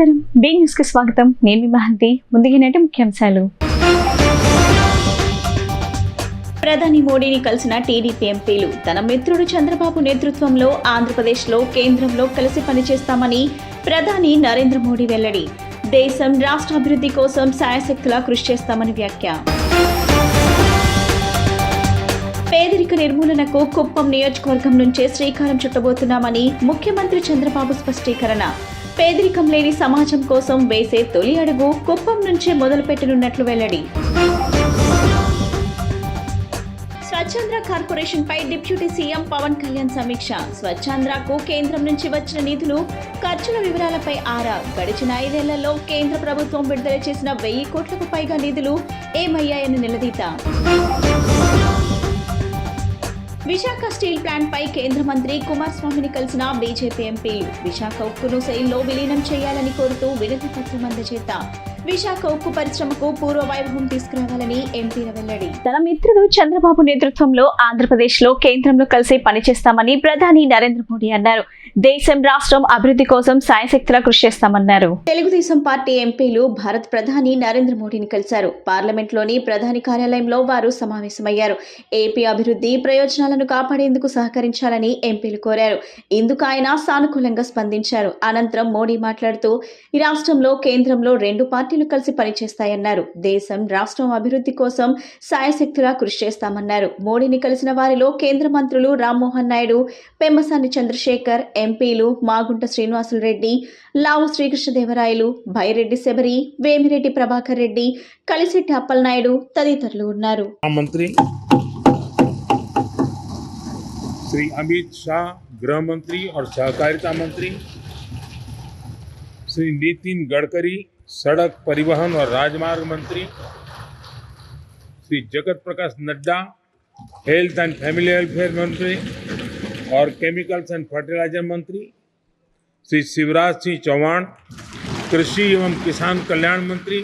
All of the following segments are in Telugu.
నమస్కారం, బి న్యూస్ కి స్వాగతం. నేను మీ మహంతి. ముందుగానే ముఖ్యాంశాలు. ప్రధాని మోడీని కలిసిన టీడీపీ ఎంపీలు తన మిత్రుడు చంద్రబాబు నేతృత్వంలో ఆంధ్రప్రదేశ్లో కేంద్రంలో కలిసి పనిచేస్తామని ప్రధాని నరేంద్ర మోడీ వెల్లడి. దేశం రాష్ట్ర అభివృద్ధి కోసం శాయశక్తులా కృషి చేస్తామని వ్యాఖ్య. పేదరిక నిర్మూలనకు కుప్పం నియోజకవర్గం నుంచే శ్రీకారం చుట్టబోతున్నామని ముఖ్యమంత్రి చంద్రబాబు స్పష్టీకరణ. పేదరికం లేని సమాజం కోసం వేసే తొలి అడుగు కుప్పం నుంచే మొదలుపెట్టనున్నట్లు వెల్లడి. స్వచ్ఛాంధ్ర కార్పొరేషన్ పై డిప్యూటీ సీఎం పవన్ కళ్యాణ్ సమీక్ష. స్వచ్ఛాంధ్రకు కేంద్రం నుంచి వచ్చిన నిధులు, ఖర్చుల వివరాలపై ఆరా. గడిచిన 5 ఏళ్లలో కేంద్ర ప్రభుత్వం విడుదల చేసిన 1000 కోట్లకు పైగా నిధులు ఏమయ్యాయని నిలదీత. విశాఖ స్టీల్ ప్లాంట్ పై కేంద్ర మంత్రి కుమారస్వామిని కలిసిన బీజేపీ ఎంపీలు. విశాఖ ఉక్కును సెయిల్లో విలీనం చేయాలని కోరుతూ వినతి పత్రం అందజేత. విశాఖ ఉక్కు పరిశ్రమకు పూర్వ వైభవం తీసుకురావాలని ఎంపీల వెల్లడి. తన మిత్రుడు చంద్రబాబు నేతృత్వంలో ఆంధ్రప్రదేశ్లో కేంద్రంలో కలిసి పనిచేస్తామని ప్రధాని నరేంద్ర మోడీ అన్నారు. దేశం రాష్ట్రం అభివృద్ధి కోసం శాయశక్తులా కృషి చేస్తామన్నారు. తెలుగుదేశం పార్టీ ఎంపీలు భారత ప్రధాని నరేంద్ర మోడీని కలిశారు. పార్లమెంట్లోని ప్రధాని కార్యాలయంలో వారు సమావేశమయ్యారు. ఏపీ అభివృద్ధి ప్రయోజనాలను కాపాడేందుకు సహకరించాలని ఎంపీలు కోరారు. ఇందుకు ఆయన సానుకూలంగా స్పందించారు. అనంతరం మోడీ మాట్లాడుతూ ఈ రాష్ట్రంలో కేంద్రంలో 2 పార్టీలు కలిసి పనిచేస్తాయన్నారు. దేశం రాష్ట్రం అభివృద్ధి కోసం శాయశక్తులా కృషి చేస్తామన్నారు. మోడీని కలిసిన వారిలో కేంద్ర మంత్రులు రామ్మోహన్ నాయుడు, పెమ్మసాని చంద్రశేఖర్, ఎంపీలు మాగుంట శ్రీనివాసులు రెడ్డి, లావు శ్రీకృష్ణదేవరాయలు, భైరెడ్డి శబరి, వేమిరెడ్డి ప్రభాకర్ రెడ్డి, కలిశెట్టి అప్పలనాయుడు తదితరులు ఉన్నారు. मंत्री श्री अमित शाह, गृह मंत्री और सहकारिता मंत्री श्री नितिन गडकरी, सड़क परिवहन और राजमार्ग मंत्री Shri Jagat Prakash Nadda, health and family welfare मंत्री और केमिकल्स एंड फर्टिलाइजर मंत्री श्री शिवराज सिंह चौहान, कृषि एवं किसान कल्याण मंत्री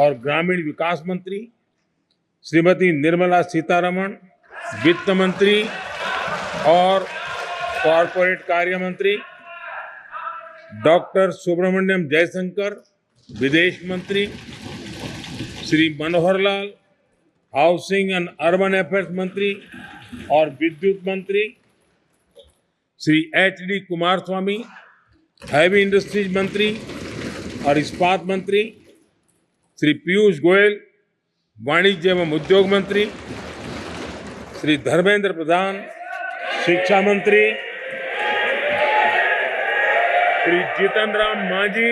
और ग्रामीण विकास मंत्री श्रीमती निर्मला सीतारमण, वित्त मंत्री और कॉरपोरेट कार्य मंत्री डॉक्टर सुब्रमण्यम जयशंकर, विदेश मंत्री Shri Manohar Lal, housing and urban affairs मंत्री और विद्युत मंत्री श्री एच.डी. कुमारस्वामी, हैवी इंडस्ट्रीज मंत्री और इस्पात मंत्री श्री पीयूष गोयल, वाणिज्य एवं उद्योग मंत्री श्री धर्मेंद्र प्रधान, शिक्षा मंत्री Shri Jitan Ram Manjhi,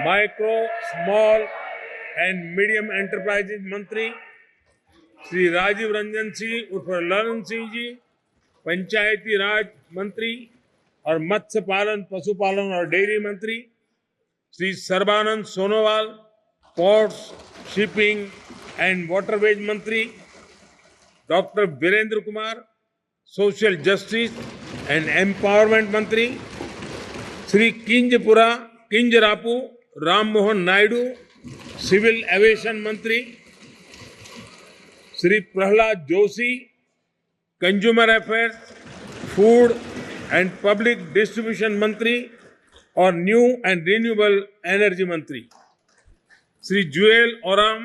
micro small and medium enterprises मंत्री श्री राजीव रंजन सिंह उर्फ ललन सिंह जी, पंचायती राज मंत्री और मत्स्य पालन, पशुपालन और डेयरी मंत्री Shri Sarbananda Sonowal, ports, shipping and waterways मंत्री doctor Virendra Kumar, social justice and empowerment मंत्री श्री किंजरापू राममोहन नायडू, सिविल एविएशन मंत्री Shri Pralhad Joshi, consumer affairs, food and public distribution मंत्री और न्यू एंड रिन्यूएबल एनर्जी मंत्री श्री जुएल ओराम,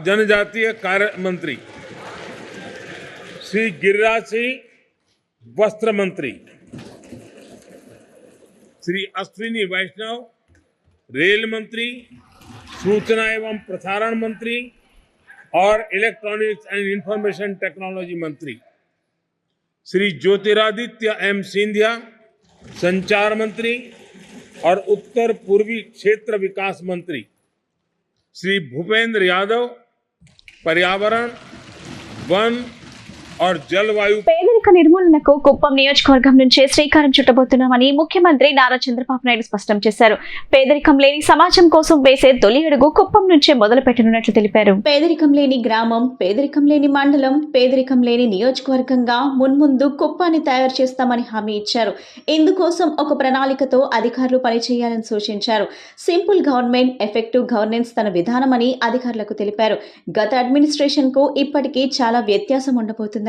जनजातीय कार्य मंत्री श्री गिरिराज सिंह, वस्त्र मंत्री श्री अश्विनी वैष्णव, रेल मंत्री, सूचना एवं प्रसारण मंत्री और इलेक्ट्रॉनिक्स एंड इंफॉर्मेशन टेक्नोलॉजी मंत्री श्री ज्योतिरादित्य एम सिंधिया, संचार मंत्री और उत्तर पूर्वी क्षेत्र विकास मंत्री श्री भूपेंद्र यादव, पर्यावरण, वन और जलवायु. పేదరిక నిర్మూలనకు కుప్పం నియోజకవర్గం నుంచే శ్రీకారం చుట్టబోతున్నామని ముఖ్యమంత్రి నారా చంద్రబాబు నాయుడు స్పష్టం చేశారు. పేదరికం లేని సమాజం కోసం వేసే తొలి అడుగు కుప్పం నుంచే మొదలు పెట్టనున్నట్లు తెలిపారు. పేదరికం లేని గ్రామం, పేదరికం లేని మండలం, పేదరికం లేని నియోజకవర్గంగా మున్ముందు కుప్పాన్ని తయారు చేస్తామని హామీ ఇచ్చారు. ఇందుకోసం ఒక ప్రణాళికతో అధికారులు పనిచేయాలని సూచించారు. సింపుల్ గవర్నమెంట్, ఎఫెక్టివ్ గవర్నెన్స్ తన విధానమని అధికారులకు తెలిపారు. గత అడ్మినిస్ట్రేషన్ కు ఇప్పటికీ చాలా వ్యత్యాసం ఉండబోతుందన్నారు.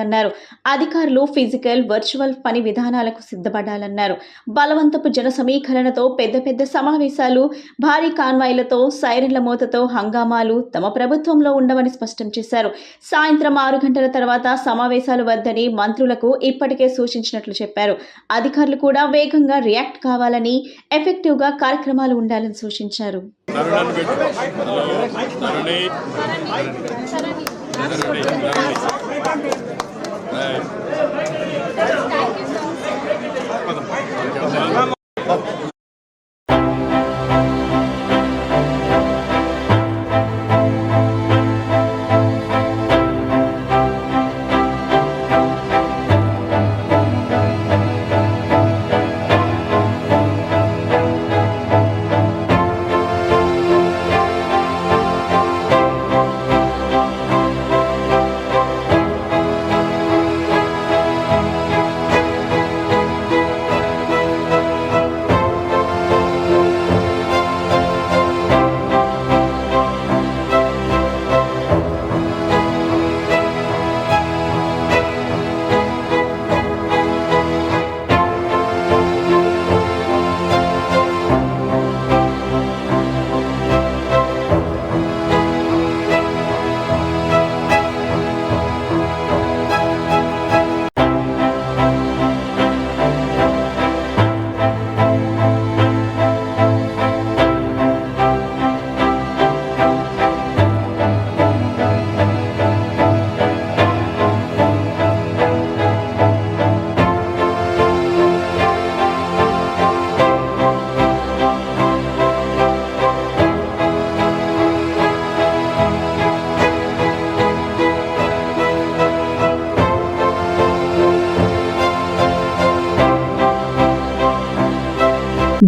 అధికారులు ఫిజికల్, వర్చువల్ పని విధానాలకు సిద్ధపడాలన్నారు. బలవంతపు జన సమీకరణతో పెద్ద సమావేశాలు, భారీ కాన్వాయ్లతో, సైరన్ల మోతతో హంగామాలు తమ ప్రభుత్వంలో ఉండవని స్పష్టం చేశారు. సాయంత్రం 6 గంటల తర్వాత సమావేశాలు వద్దని మంత్రులకు ఇప్పటికే సూచించినట్లు చెప్పారు. అధికారులు కూడా వేగంగా రియాక్ట్ కావాలని, ఎఫెక్టివ్గా కార్యక్రమాలు ఉండాలని సూచించారు.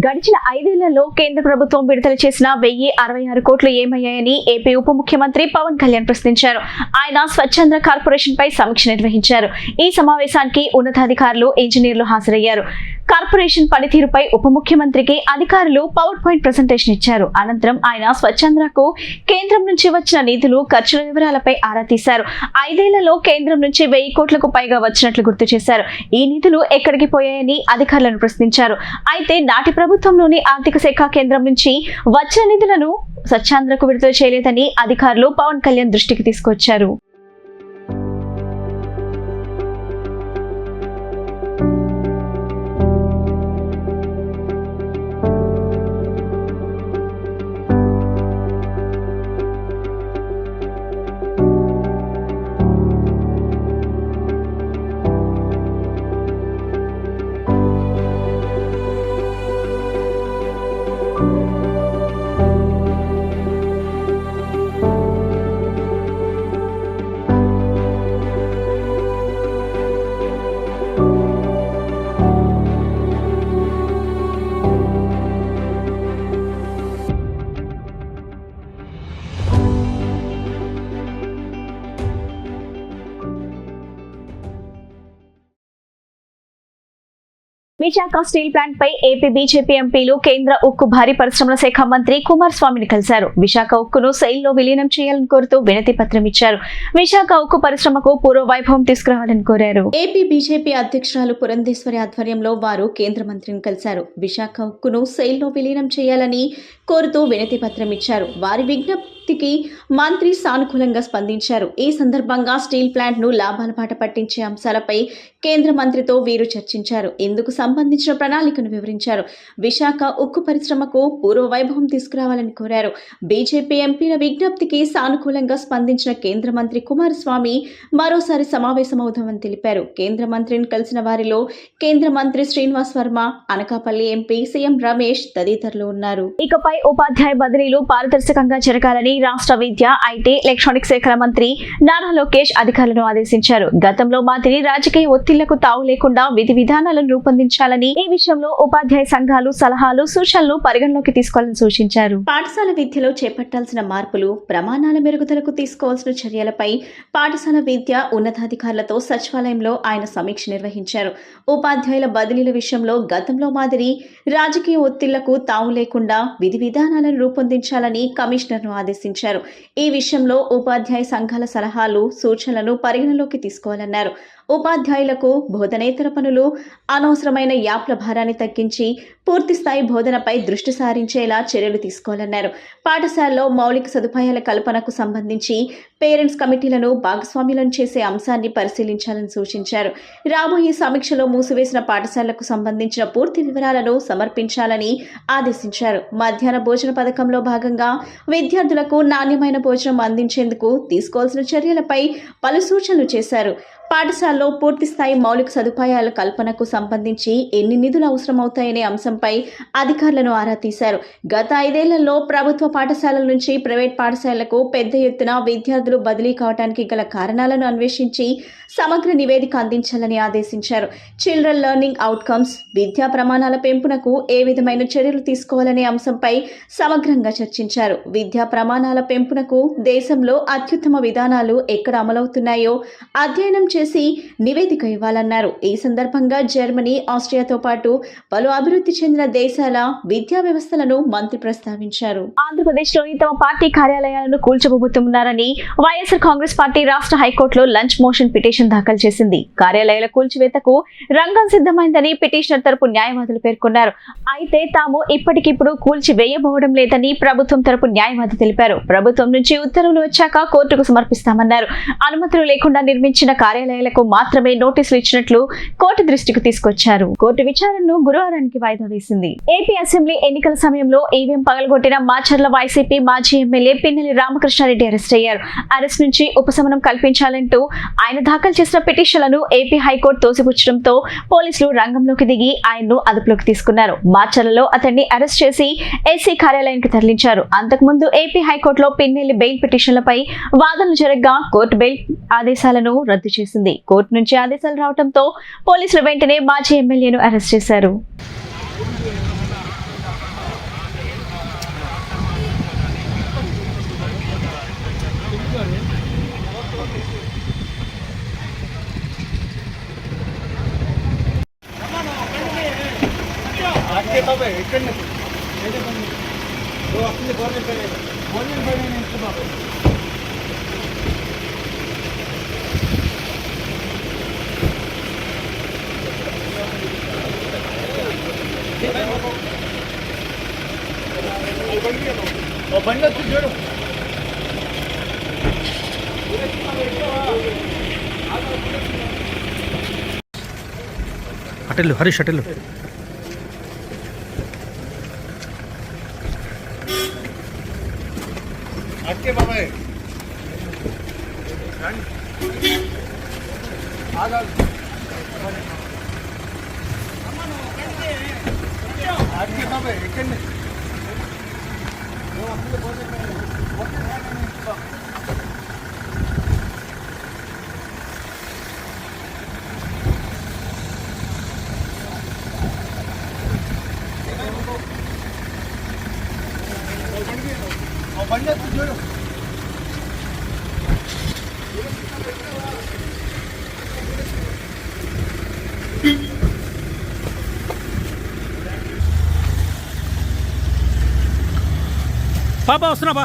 గడిచిన 5 ఏళ్లలో కేంద్ర ప్రభుత్వం విడుదల చేసిన 1066 కోట్లు ఏమయ్యాయని ఏపీ ఉప ముఖ్యమంత్రి పవన్ కళ్యాణ్ ప్రశ్నించారు. ఆయన స్వచ్ఛంద కార్పొరేషన్ పై సమీక్ష నిర్వహించారు. ఈ సమావేశానికి ఉన్నతాధికారులు, ఇంజనీర్లు హాజరయ్యారు. కార్పొరేషన్ పనితీరుపై ఉప ముఖ్యమంత్రికి అధికారులు పవర్ పాయింట్ ప్రెజెంటేషన్ ఇచ్చారు. అనంతరం ఆయన స్వచ్ఛంద్రకు కేంద్రం నుంచి వచ్చిన నిధులు, ఖర్చుల వివరాలపై ఆరా తీశారు. 5 ఏళ్లలో కేంద్రం నుంచి 1000 కోట్లకు పైగా వచ్చినట్లు గుర్తు చేశారు. ఈ నిధులు ఎక్కడికి పోయాయని అధికారులను ప్రశ్నించారు. అయితే నాటి ప్రభుత్వంలోని ఆర్థిక శాఖ కేంద్రం నుంచి వచ్చిన నిధులను స్వచ్ఛంద్రకు విడుదల చేయలేదని అధికారులు పవన్ కళ్యాణ్ దృష్టికి తీసుకొచ్చారు. విశాఖ స్టీల్ ప్లాంట్ పై ఏపీ బీజేపీ ఎంపీలు కేంద్ర ఉక్కు భారీ పరిశ్రమల శాఖ మంత్రి కుమారస్వామిని కలిశారు. విశాఖ ఉక్కును సెయిల్లో విలీనం చేయాలని కోరుతూ వినతి పత్రం ఇచ్చారు. విశాఖ ఉక్కు పరిశ్రమకు పూర్వ వైభవం తీసుకురావాలని కోరారు. ఏపీ బీజేపీ అధ్యక్షురాలు పురంధేశ్వరి ఆధ్వర్యంలో వారు కేంద్ర మంత్రిని కలిశారు. విశాఖ ఉక్కును సెయిల్లో విలీనం చేయాలని కోరుతూ వినతి పత్రం ఇచ్చారు. వారి విజ్ఞప్తికి మంత్రి సానుకూలంగా స్పందించారు. ఈ సందర్భంగా స్టీల్ ప్లాంట్ ను లాభాల బాట పట్టించే అంశాలపై కేంద్ర మంత్రితో వీరు చర్చించారు. ఇందుకు సంబంధించిన ప్రణాళికను వివరించారు. విశాఖ ఉక్కు పరిశ్రమకు పూర్వ వైభవం తీసుకురావాలని కోరారు. బీజేపీ ఎంపీల విజ్ఞప్తికి సానుకూలంగా స్పందించిన కేంద్ర మంత్రి కుమారస్వామి మరోసారి సమావేశమవుతామని తెలిపారు. కేంద్ర మంత్రిని కలిసిన వారిలో కేంద్ర మంత్రి శ్రీనివాస్ వర్మ, అనకాపల్లి ఎంపీ సీఎం రమేష్ తదితరులు ఉన్నారు. ఇకపై ఉపాధ్యాయ బదిలీలు పారదర్శకంగా జరగాలని రాష్ట్ర విద్య, ఐటీ, ఎలక్ట్రానిక్స్ శాఖల మంత్రి నారా లోకేష్ అధికారులను ఆదేశించారు. గతంలో మాదిరి రాజకీయ ఒత్తిళ్లకు తావు లేకుండా విధి విధానాలను రూపొందించాలని, ఈ విషయంలో ఉపాధ్యాయ సంఘాలు సలహాలు, సూచనలు పరిగణలోకి తీసుకోవాలని సూచించారు. పాఠశాల విద్యలో చేపట్టాల్సిన మార్పులు, ప్రమాణాల మెరుగుదలకు తీసుకోవాల్సిన చర్యలపై పాఠశాల విద్య ఉన్నతాధికారులతో సచివాలయంలో ఆయన సమీక్ష నిర్వహించారు. ఉపాధ్యాయుల బదిలీల విషయంలో గతంలో మాదిరి రాజకీయ ఒత్తిళ్లకు తావు లేకుండా విధి విధానాలను రూపొందించాలని కమిషనర్ను ఆదేశించారు. ఈ విషయంలో ఉపాధ్యాయ సంఘాల సలహాలు, సూచనలను పరిగణలోకి తీసుకోవాలన్నారు. ఉపాధ్యాయులకు బోధనేతర పనులు, అనవసరమైన యాప్ల భారాన్ని తగ్గించి పూర్తిస్థాయి బోధనపై దృష్టి సారించేలా చర్యలు తీసుకోవాలన్నారు. పాఠశాలలో మౌలిక సదుపాయాల కల్పనకు సంబంధించి పేరెంట్స్ కమిటీలను భాగస్వామ్యులను చేసే అంశాన్ని పరిశీలించాలని సూచించారు. రాబోయే సమీక్షలో మూసివేసిన పాఠశాలలకు సంబంధించిన పూర్తి వివరాలను సమర్పించాలని ఆదేశించారు. మధ్యాహ్న భోజన పథకంలో భాగంగా విద్యార్థులకు నాణ్యమైన భోజనం అందించేందుకు తీసుకోవాల్సిన చర్యలపై పలు సూచనలు చేశారు. పాఠశాలలో పూర్తిస్థాయి మౌలిక సదుపాయాల కల్పనకు సంబంధించి ఎన్ని నిధులు అవసరమవుతాయనే అంశంపై అధికారులను ఆరా తీశారు. గత 5 ఏళ్లలో ప్రభుత్వ పాఠశాలల నుంచి ప్రైవేట్ పాఠశాలలకు పెద్ద ఎత్తున విద్యార్థులు బదిలీ కావడానికి గల కారణాలను అన్వేషించి సమగ్ర నివేదిక అందించాలని ఆదేశించారు. చిల్డ్రన్ లెర్నింగ్ అవుట్కమ్స్, విద్యా ప్రమాణాల పెంపునకు ఏ విధమైన చర్యలు తీసుకోవాలనే అంశంపై సమగ్రంగా చర్చించారు. విద్యా ప్రమాణాల పెంపునకు దేశంలో అత్యుత్తమ విధానాలు ఎక్కడ అమలవుతున్నాయో అధ్యయనం చేసి నివేదిక ఇవ్వాలన్నారు. ఈ సందర్భంగా జర్మనీ, ఆస్ట్రియాతో పాటు పలు అభివృద్ధి చెందిన దేశాల విద్యా వ్యవస్థలను మంత్రి ప్రస్తావించారు. ఆంధ్రప్రదేశ్లోని తమ పార్టీ కార్యాలయాలను కూల్చబోతున్నారని వైఎస్ఆర్ కాంగ్రెస్ పార్టీ రాష్ట్ర హైకోర్టులో లంచ్ మోషన్ పిటిషన్ దాఖలు చేసింది. కార్యాలయాల కూల్చివేతకు రంగం సిద్ధమైందని పిటిషనర్ తరపు న్యాయవాదులు పేర్కొన్నారు. అయితే తాము ఇప్పటికిప్పుడు కూల్చివేయబోవడం లేదని ప్రభుత్వం తరపు న్యాయవాది తెలిపారు. ప్రభుత్వం నుంచి ఉత్తర్వులు వచ్చాక కోర్టుకు సమర్పిస్తామన్నారు. అనుమతులు లేకుండా నిర్మించిన కార్యాలయాలకు మాత్రమే నోటీసులు ఇచ్చినట్లు కోర్టు దృష్టికి తీసుకొచ్చారు. కోర్టు విచారణను గురువారానికి వాయిదా వేసింది. ఏపీ అసెంబ్లీ ఎన్నికల సమయంలో ఈవీఎం పగలగొట్టిన మాచర్ల వైసీపీ మాజీ ఎమ్మెల్యే పిన్నెల్లి రామకృష్ణారెడ్డి అరెస్ట్ అయ్యారు. అరెస్ట్ నుంచి ఉపశమనం కల్పించాలంటూ ఆయన దాఖలు చేసిన పిటిషన్లను ఏపీ హైకోర్టు తోసిపుచ్చడంతో పోలీసులు రంగంలోకి దిగి ఆయన్ను అదుపులోకి తీసుకున్నారు. మాచర్లలో అతన్ని అరెస్ట్ చేసి ఎస్సీ కార్యాలయానికి తరలించారు. అంతకుముందు ఏపీ హైకోర్టులో పిన్నెల్లి బెయిల్ పిటిషన్లపై వాదనలు జరగగా కోర్టు బెయిల్ ఆదేశాలను రద్దు చేసింది. కోర్టు నుంచి ఆదేశాలు రావడంతో పోలీసులు వెంటనే మాజీ ఎమ్మెల్యేను అరెస్ట్ చేశారు. అటెల్లు హరీష్ అటెల్లు అక్కే బాబాయ్ అక్కే బాబాయ్ ఎక్కండి బండి చూడు బాబా వస్తున్నా బా.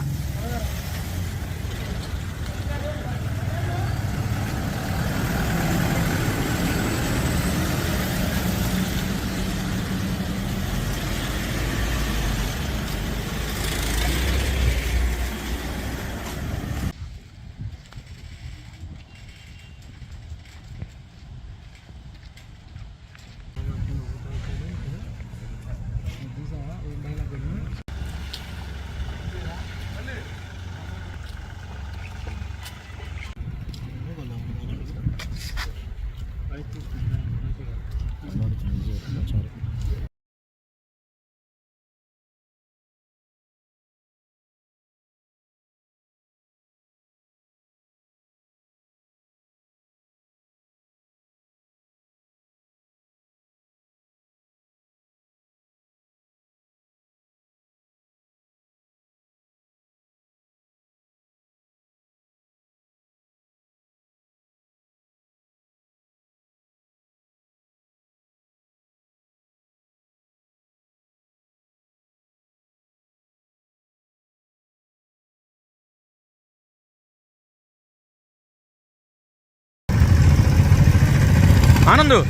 చందు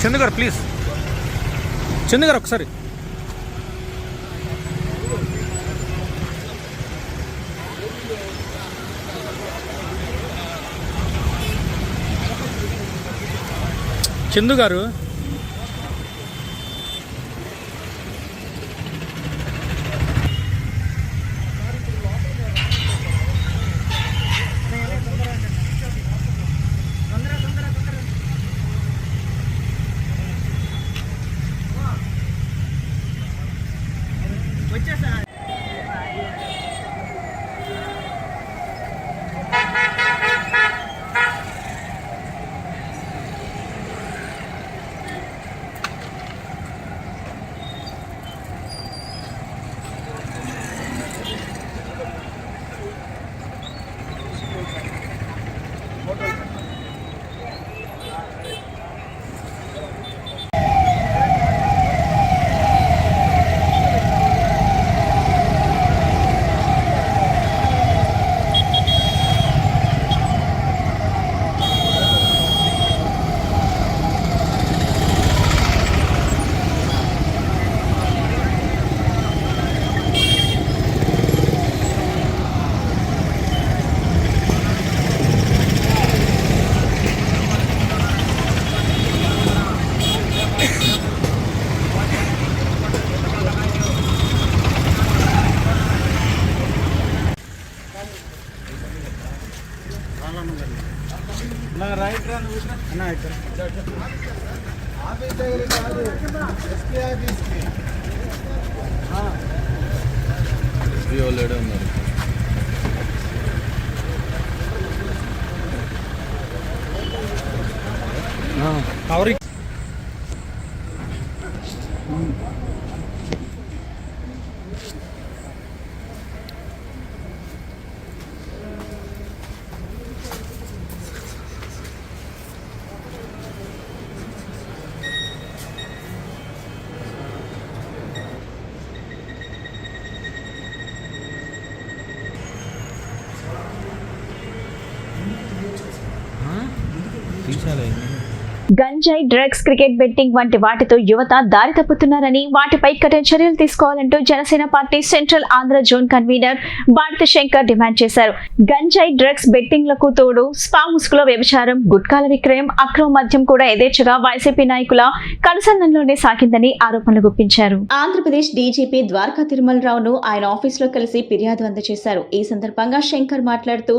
చందు గారు ప్లీజ్ చందు గారు ఒకసారి చందు గారు राइट रन ना आप इसके आगे इसके हाँ इसके ऑलरेडी उन्नाరు కవర్ గంజాయి, డ్రగ్స్, క్రికెట్ బెట్టింగ్ వంటి వాటితో యువత దారి తప్పుతున్నారని, వాటిపై కఠిన చర్యలు తీసుకోవాలంటూ Janasena party central Andhra zone convener Bharathi Shankar demand చేశారు. గంజాయి, డ్రగ్స్ బెట్టింగ్లకు తోడు స్పా ముసుగులో వ్యభిచారం, గుట్కాల విక్రయం, అక్రమ మద్యం కూడా యథేచ్ఛగా వైసీపీ నాయకుల కనుసన్నల్లోనే సాగిందని ఆరోపణలు గుప్పించారు. ఆంధ్రప్రదేశ్ డీజీపీ ద్వారకా తిరుమలరావును ఆయన ఆఫీసులో కలిసి ఫిర్యాదు అందజేశారు. ఈ సందర్భంగా శంకర్ మాట్లాడుతూ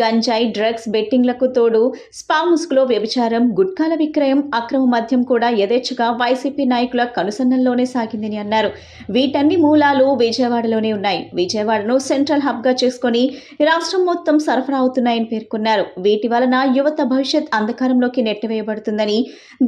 గంజాయి, డ్రగ్స్ బెట్టింగ్లకు తోడు స్పా ముసుగులో వ్యభిచారం, గుట్కాల విక్రయం, అక్రమ మద్యం కూడా యథేచ్ఛగా వైసీపీ నాయకుల కనుసన్నల్లోనే సాగిందని అన్నారు. వీటన్ని మూలాలు విజయవాడలోనే ఉన్నాయి. విజయవాడను సెంట్రల్ హబ్ గా చేసుకుని రాష్ట్రం మొత్తం సరఫరా అవుతున్నాయని పేర్కొన్నారు. వీటి వలన యువత భవిష్యత్ అంధకారంలోకి నెట్టివేయబడుతుందని,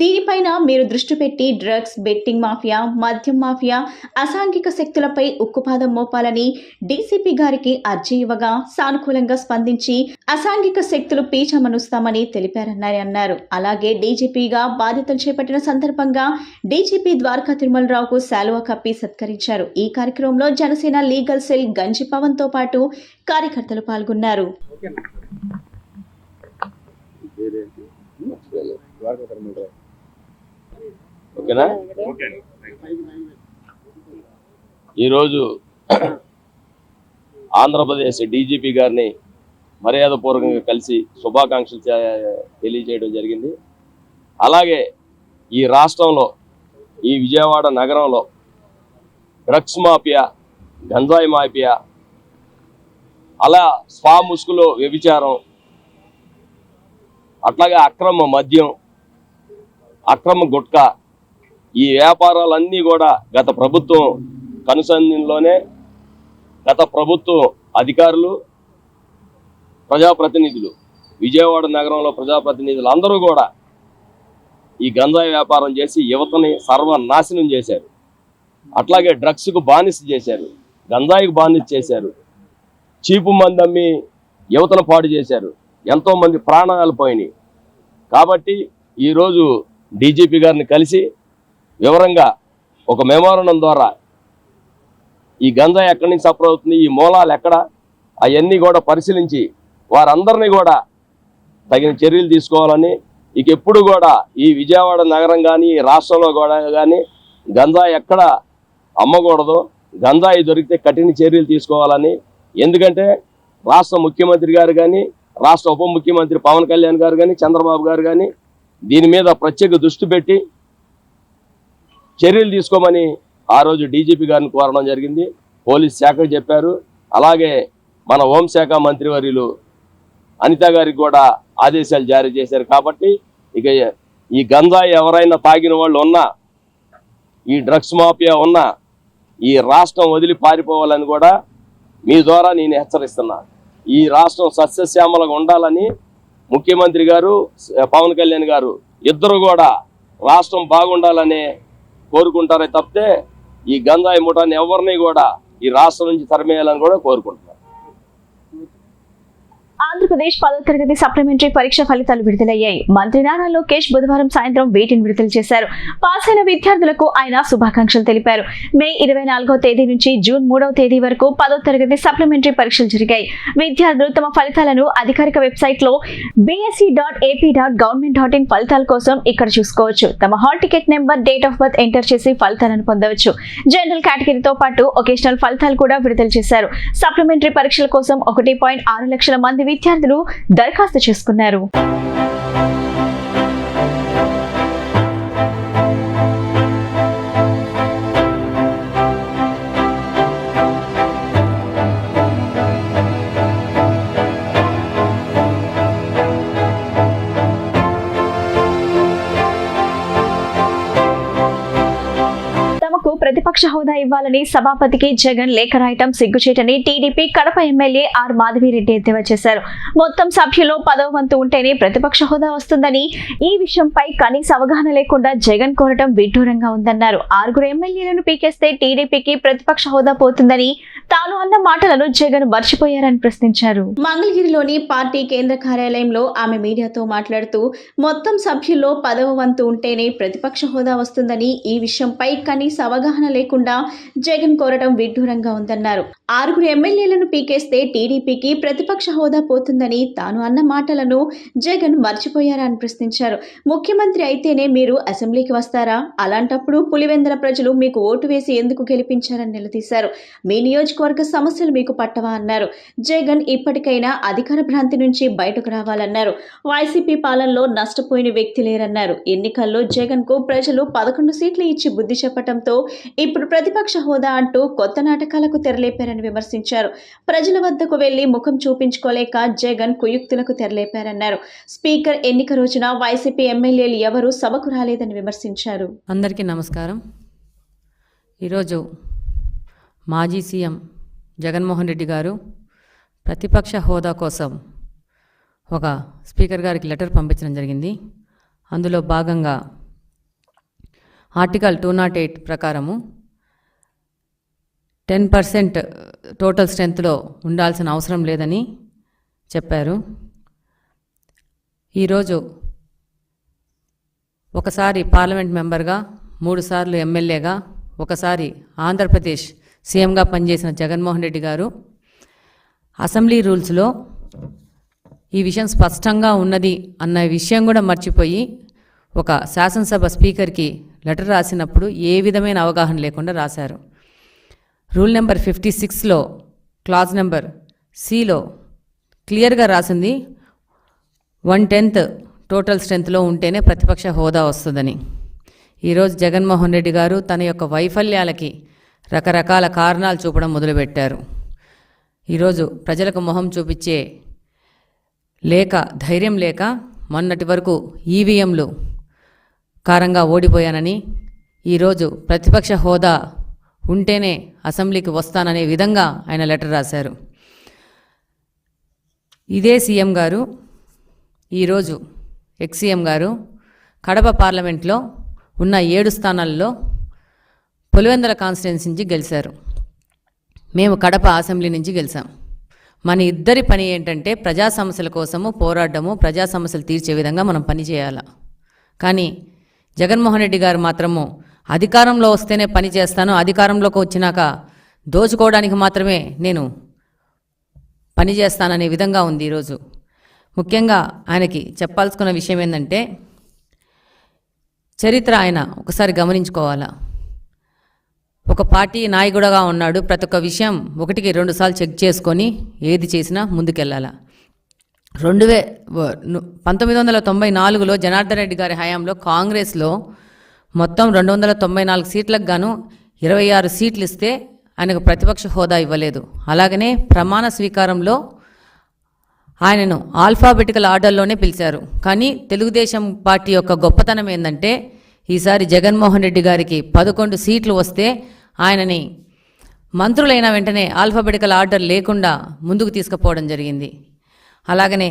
దీనిపైన మీరు దృష్టి పెట్టి డ్రగ్స్, బెట్టింగ్ మాఫియా, మద్యం మాఫియా, అసాంఘిక శక్తులపై ఉక్కుపాదం మోపాలని డీసీపీ గారికి అర్జీ ఇవ్వగా సానుకూలంగా స్పందించి అసాంఘిక శక్తులు పీచమనుస్తామని తెలిపారన్నారు. అలాగే డీజీపీగా బాధ్యతలు చేపట్టిన సందర్భంగా డీజీపీ ద్వారకా తిరుమలరావుకు శాలువా కప్పి సత్కరించారు. ఈ కార్యక్రమంలో జనసేన లీగల్ సెల్ గంజి పవన్ తో పాటు కార్యకర్తలు పాల్గొన్నారు. ఈరోజు ఆంధ్రప్రదేశ్ డీజీపీ గారిని మర్యాదపూర్వకంగా కలిసి శుభాకాంక్షలు తెలియజేయడం జరిగింది. అలాగే ఈ రాష్ట్రంలో, ఈ విజయవాడ నగరంలో డ్రగ్స్ మాఫియా, గంజాయి మాఫియా, అలా స్పా ముసుగులో వ్యభిచారం, అట్లాగే అక్రమ మద్యం, అక్రమ గుట్కా, ఈ వ్యాపారాలన్నీ కూడా గత ప్రభుత్వం కనుసన్నల్లోనే గత ప్రభుత్వం అధికారులు, ప్రజాప్రతినిధులు, విజయవాడ నగరంలో ప్రజాప్రతినిధులు అందరూ కూడా ఈ గంజాయి వ్యాపారం చేసి యువతని సర్వనాశనం చేశారు. అట్లాగే డ్రగ్స్కు బానిస చేశారు, గంజాయికి బానిస చేశారు, చీపు మంది అమ్మి యువతను పాడు చేశారు. ఎంతోమంది ప్రాణాలు పోయినాయి. కాబట్టి ఈరోజు డీజీపీ గారిని కలిసి వివరంగా ఒక మెమోరాండం ద్వారా ఈ గంజాయి ఎక్కడి నుంచి సప్లై అవుతుంది, ఈ మూలాలు ఎక్కడ, అవన్నీ కూడా పరిశీలించి వారందరినీ కూడా తగిన చర్యలు తీసుకోవాలని, ఇక ఎప్పుడు కూడా ఈ విజయవాడ నగరం కానీ ఈ రాష్ట్రంలో కూడా కానీ గంజాయి ఎక్కడ అమ్మకూడదు, గంజాయి దొరికితే కఠిన చర్యలు తీసుకోవాలని. ఎందుకంటే రాష్ట్ర ముఖ్యమంత్రి గారు కానీ రాష్ట్ర ఉప ముఖ్యమంత్రి పవన్ కళ్యాణ్ గారు కానీ చంద్రబాబు గారు కానీ దీని మీద ప్రత్యేక దృష్టి పెట్టి చర్యలు తీసుకోమని ఆ రోజు డీజీపీ గారిని కోరడం జరిగింది. పోలీస్ శాఖకు చెప్పారు. అలాగే మన హోంశాఖ మంత్రివర్యులు అనిత గారికి కూడా ఆదేశాలు జారీ చేశారు. కాబట్టి ఇక ఈ గంజాయి ఎవరైనా తాగిన వాళ్ళు ఉన్నా, ఈ డ్రగ్స్ మాఫియా ఉన్నా ఈ రాష్ట్రం వదిలి పారిపోవాలని కూడా మీ ద్వారా నేను హెచ్చరిస్తున్నా. ఈ రాష్ట్రం సస్యశ్యామలంగా ఉండాలని ముఖ్యమంత్రి గారు పవన్ కళ్యాణ్ గారు ఇద్దరు కూడా రాష్ట్రం బాగుండాలని కోరుకుంటారే తప్పితే ఈ గంజాయి ముఠాన్ని ఎవరిని కూడా ఈ రాష్ట్రం నుంచి తరిమేయాలని కూడా కోరుకుంటున్నారు. ఆంధ్రప్రదేశ్ 10వ తరగతి సప్లిమెంటరీ పరీక్ష ఫలితాలు విడుదలయ్యాయి. మంత్రి నారా లోకేష్ బుధవారం సాయంత్రం వీటిని విడుదల చేశారు. పాస్ అయిన విద్యార్థులకు ఆయన శుభాకాంక్షలు తెలిపారు. మే 24వ తేదీ నుంచి జూన్ 3వ తేదీ వరకు 10వ తరగతి సప్లిమెంటరీ పరీక్షలు జరిగాయి. విద్యార్థులు తమ ఫలితాలను అధికారిక వెబ్సైట్ లో bse.ap.government.in ఫలితాల కోసం ఇక్కడ చూసుకోవచ్చు. తమ hall ticket number, date of birth enter చేసి ఫలితాలను పొందవచ్చు. జనరల్ కేటగిరీతో పాటు ఒకేషనల్ ఫలితాలు కూడా విడుదల చేశారు. సప్లిమెంటరీ పరీక్షల కోసం 1.6 లక్షల మంది విద్యార్థులు దరఖాస్తు చేసుకున్నారు. ప్రతిపక్ష హోదా ఇవ్వాలని సభాపతికి జగన్ లేఖ రాయటం సిగ్గుచేటని TDP Kadapa MLA R Madhavireddy ఎద్దేవా చేశారు. మొత్తం సభ్యుల్లో 10వ వంతు ఉంటేనే ప్రతిపక్ష హోదా వస్తుందని, ఈ విషయంపై కనీస అవగాహన లేకుండా జగన్ కోరటం విడ్డూరంగా ఉందన్నారు. 6 ఎమ్మెల్యేలను పీకేస్తే టీడీపీకి ప్రతిపక్ష హోదా పోతుందని తాను అన్న మాటలను జగన్ మర్చిపోయారని ప్రశ్నించారు. మంగళగిరిలోని పార్టీ కేంద్ర కార్యాలయంలో ఆమె మీడియాతో మాట్లాడుతూ, మొత్తం సభ్యుల్లో 10వ వంతు ఉంటేనే ప్రతిపక్ష హోదా వస్తుందని, ఈ విషయంపై కనీస అవగాహన లేకుండా జగన్ కోరటం విడ్డూరంగా ఉందన్నారు. 6 ఎమ్మెల్యేలను పీకేస్తే టీడీపీకి ప్రతిపక్ష హోదా పోతుందని తాను అన్న మాటలను జగన్ మర్చిపోయారని ప్రశ్నించారు. ముఖ్యమంత్రి అయితేనే మీరు అసెంబ్లీకి వస్తారా? అలాంటప్పుడు పులివెందుల ప్రజలు మీకు ఓటు వేసి ఎందుకు గెలిపించారని నిలదీశారు. మీ నియోజకవర్గ సమస్యలు మీకు పట్టవా అన్నారు. జగన్ ఇప్పటికైనా అధికార భ్రాంతి నుంచి బయటకు రావాలన్నారు. వైసీపీ పాలనలో నష్టపోయిన వ్యక్తి లేరన్నారు. ఎన్నికల్లో జగన్ కు ప్రజలు 11 సీట్లు ఇచ్చి బుద్ధి చెప్పడంతో ఇప్పుడు ప్రతిపక్ష హోదా అంటూ కొత్త నాటకాలకు తెరలేపారని విమర్శించారు. ప్రజల వద్దకు వెళ్లి ముఖం చూపించుకోలేక జగన్ కుయుక్తులకు తెరలేపారన్నారు. స్పీకర్ ఎన్నిక రోజున వైసీపీ ఎమ్మెల్యేలు ఎవరూ సభకు రాలేదని విమర్శించారు. అందరికీ నమస్కారం. ఈరోజు మాజీ సీఎం జగన్మోహన్ రెడ్డి గారు ప్రతిపక్ష హోదా కోసం ఒక స్పీకర్ గారికి లెటర్ పంపించడం జరిగింది. అందులో భాగంగా ఆర్టికల్ 208 ప్రకారము 10% టోటల్ స్ట్రెంత్లో ఉండాల్సిన అవసరం లేదని చెప్పారు. ఈరోజు ఒకసారి పార్లమెంట్ మెంబర్గా, 3 సార్లు ఎమ్మెల్యేగా, ఒకసారి ఆంధ్రప్రదేశ్ సీఎంగా పనిచేసిన జగన్మోహన్ రెడ్డి గారు అసెంబ్లీ రూల్స్లో ఈ విషయం స్పష్టంగా ఉన్నది అన్న విషయం కూడా మర్చిపోయి ఒక శాసనసభ స్పీకర్కి లెటర్ రాసినప్పుడు ఏ విధమైన అవగాహన లేకుండా రాశారు. రూల్ నెంబర్ 56లో క్లాజ్ నెంబర్ సిలో క్లియర్గా రాసింది 1/10 టోటల్ స్ట్రెంత్లో ఉంటేనే ప్రతిపక్ష హోదా వస్తుందని. ఈరోజు జగన్మోహన్ రెడ్డి గారు తన యొక్క వైఫల్యాలకి రకరకాల కారణాలు చూపడం మొదలుపెట్టారు. ఈరోజు ప్రజలకు మొహం చూపించే లేక, ధైర్యం లేక మొన్నటి వరకు ఈవీఎంలు కారంగా ఓడిపోయానని, ఈరోజు ప్రతిపక్ష హోదా ఉంటేనే అసెంబ్లీకి వస్తాననే విధంగా ఆయన లెటర్ రాశారు. ఇదే సీఎం గారు ఈరోజు ఎక్స్-సీఎం గారు కడప పార్లమెంట్లో ఉన్న 7 స్థానాల్లో పులివెందుల కాన్స్టిట్యున్సీ నుంచి గెలిచారు. మేము కడప అసెంబ్లీ నుంచి గెలిచాం. మన ఇద్దరి పని ఏంటంటే ప్రజా సమస్యల కోసము పోరాడము, ప్రజా సమస్యలు తీర్చే విధంగా మనం పని చేయాలి. కానీ జగన్మోహన్ రెడ్డి గారు మాత్రము అధికారంలో వస్తేనే పని చేస్తాను, అధికారంలోకి వచ్చినాక దోచుకోవడానికి మాత్రమే నేను పని చేస్తాననే విధంగా ఉంది ఈరోజు. ముఖ్యంగా ఆయనకి చెప్పాల్సుకున్న విషయం ఏంటంటే, చరిత్ర ఆయన ఒకసారి గమనించుకోవాలా. ఒక పార్టీ నాయకుడుగా ఉన్నాడు, ప్రతి ఒక్క విషయం 1-2 సార్లు చెక్ చేసుకొని ఏది చేసినా ముందుకెళ్ళాలా. 1994లో జనార్దన్ రెడ్డి గారి హయాంలో కాంగ్రెస్లో మొత్తం 294 సీట్లకు గాను 26 సీట్లు ఇస్తే ఆయనకు ప్రతిపక్ష హోదా ఇవ్వలేదు. అలాగనే ప్రమాణ స్వీకారంలో ఆయనను ఆల్ఫాబెటికల్ ఆర్డర్లోనే పిలిచారు. కానీ తెలుగుదేశం పార్టీ యొక్క గొప్పతనం ఏంటంటే, ఈసారి జగన్మోహన్ రెడ్డి గారికి 11 సీట్లు వస్తే ఆయనని మంత్రులైన వెంటనే ఆల్ఫాబెటికల్ ఆర్డర్ లేకుండా ముందుకు తీసుకుపోవడం జరిగింది. అలాగనే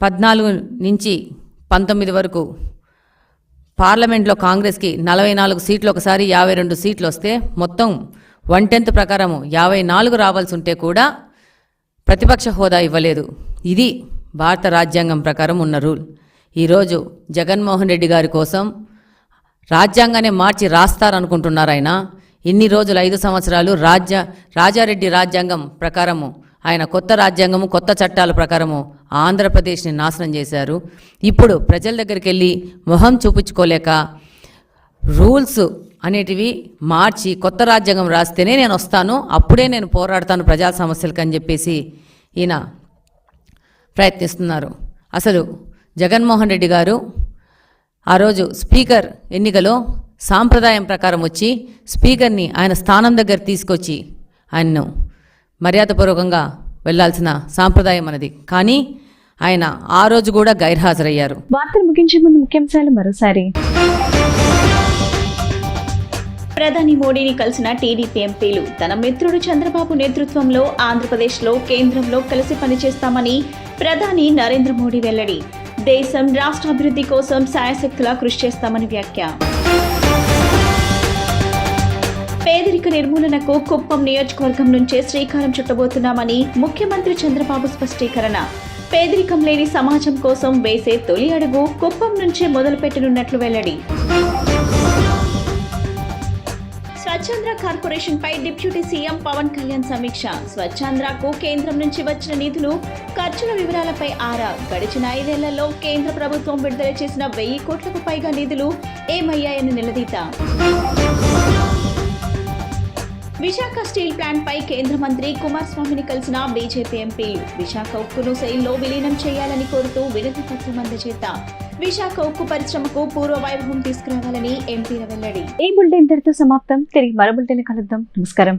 14 నుంచి 19 వరకు పార్లమెంట్లో కాంగ్రెస్కి 44 సీట్లు, ఒకసారి 52 సీట్లు వస్తే మొత్తం 1/10 ప్రకారము 54 రావాల్సి ఉంటే కూడా ప్రతిపక్ష హోదా ఇవ్వలేదు. ఇది భారత రాజ్యాంగం ప్రకారం ఉన్న రూల్. ఈరోజు జగన్మోహన్ రెడ్డి గారి కోసం రాజ్యాంగాన్ని మార్చి రాస్తారనుకుంటున్నారు. ఆయన ఇన్ని రోజులు 5 సంవత్సరాలు రాజారెడ్డి రాజ్యాంగం ప్రకారము, ఆయన కొత్త రాజ్యాంగము, కొత్త చట్టాల ప్రకారము ఆంధ్రప్రదేశ్ని నాశనం చేశారు. ఇప్పుడు ప్రజల దగ్గరికి వెళ్ళి మొహం చూపించుకోలేక రూల్స్ అనేటివి మార్చి కొత్త రాజ్యాంగం రాస్తేనే నేను వస్తాను, అప్పుడే నేను పోరాడతాను ప్రజా సమస్యలకు అని చెప్పేసి ఈయన ప్రయత్నిస్తున్నారు. అసలు జగన్మోహన్ రెడ్డి గారు ఆ రోజు స్పీకర్ ఎన్నికలో సాంప్రదాయం ప్రకారం వచ్చి స్పీకర్ని ఆయన స్థానం దగ్గర తీసుకొచ్చి ఆయన్ను మర్యాదపూర్వకంగా వెళ్లాల్సిన సాంప్రదాయం అన్నది. కానీ ఆయన ఆ రోజు కూడా గైర్హాజరయ్యారు. వార్తలు ముగించే ముందు ముఖ్యాంశాలు మరోసారి. ప్రధాని మోడీని కలిసిన టీడీపీ ఎంపీలు తన మిత్రుడు చంద్రబాబు నేతృత్వంలో ఆంధ్రప్రదేశ్లో కేంద్రంలో కలిసి పనిచేస్తామని ప్రధాని నరేంద్ర మోడీ వెల్లడి. దేశం రాష్ట్ర అభివృద్ధి కోసం శాయశక్తులా కృషి చేస్తామని వ్యాఖ్య. పేదరిక నిర్మూలనకు కుప్పం నియోజకవర్గం నుంచే శ్రీకారం చుట్టబోతున్నామని ముఖ్యమంత్రి చంద్రబాబు స్పష్టీకరణ. పేదరికం లేని సమాజం కోసం వేసే తొలి అడుగు కుప్పం నుంచే మొదలుపెట్టనున్నట్లు వెల్లడి. స్వచ్ఛాంధ్ర కార్పొరేషన్ పై డిప్యూటీ సీఎం పవన్ కళ్యాణ్ సమీక్ష. స్వచ్ఛాంధ్రకు కేంద్రం నుంచి వచ్చిన నిధులు, ఖర్చుల వివరాలపై ఆరా. గడిచిన 5 ఏళ్లలో కేంద్ర ప్రభుత్వం విడుదల చేసిన 1000 కోట్లకు పైగా నిధులు ఏమయ్యాయని నిలదీత. విశాఖ స్టీల్ ప్లాంట్ పై కేంద్ర మంత్రి కుమారస్వామిని కలిసిన బీజేపీ ఎంపీలు. విశాఖ ఉక్కును సెయిల్లో విలీనం చేయాలని కోరుతూ వినతి పత్రం అందజేత. విశాఖ ఉక్కు పరిశ్రమకు పూర్వ వైభవం తీసుకురావాలని ఎంపీల వెల్లడి. ఈ బులెటిన్ ఇంతటితో సమాప్తం. తిరిగి మరో బులెటిన్ కలుద్దాం. నమస్కారం.